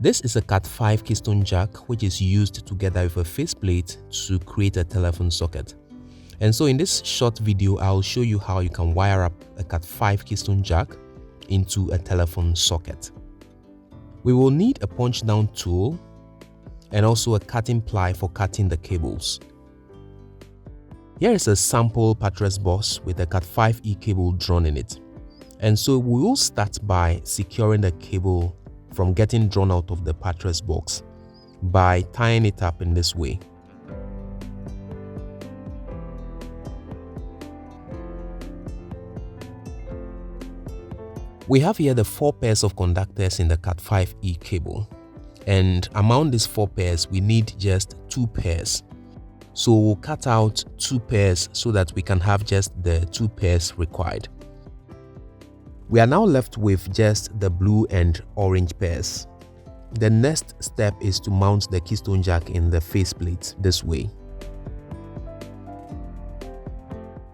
This is a Cat 5 keystone jack which is used together with a faceplate to create a telephone socket. And so in this short video, I'll show you how you can wire up a Cat 5 keystone jack into a telephone socket. We will need a punch down tool and also a cutting ply for cutting the cables. Here is a sample putress box with a Cat 5e cable drawn in it. And so we will start by securing the cable from getting drawn out of the putress box by tying it up in this way. We have here the 4 pairs of conductors in the Cat 5e cable, and among these 4 pairs we need just 2 pairs. So we'll cut out 2 pairs so that we can have just the 2 pairs required. We are now left with just the blue and orange pairs. The next step is to mount the keystone jack in the faceplate this way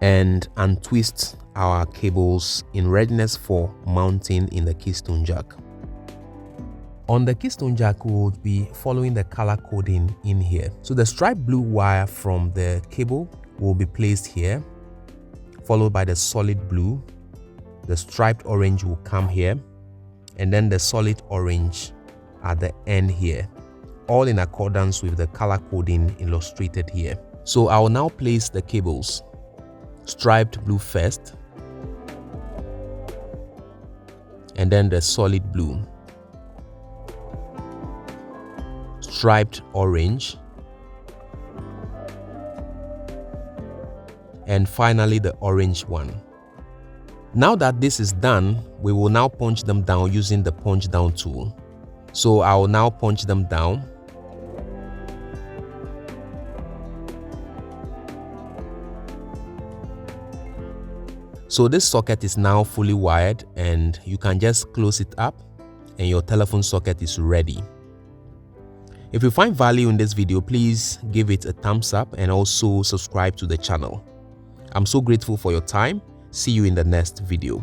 and untwist our cables in readiness for mounting in the keystone jack. On the keystone jack, we will be following the color coding in here. So the striped blue wire from the cable will be placed here, followed by the solid blue. The striped orange will come here, and then the solid orange at the end here, all in accordance with the color coding illustrated here. So I will now place the cables. Striped blue first, and then the solid blue, striped orange, and finally the orange one. Now that this is done, we will now punch them down using the punch down tool. So I will now punch them down. So this socket is now fully wired, and you can just close it up and your telephone socket is ready. If you find value in this video, please give it a thumbs up and also subscribe to the channel. I'm so grateful for your time. See you in the next video.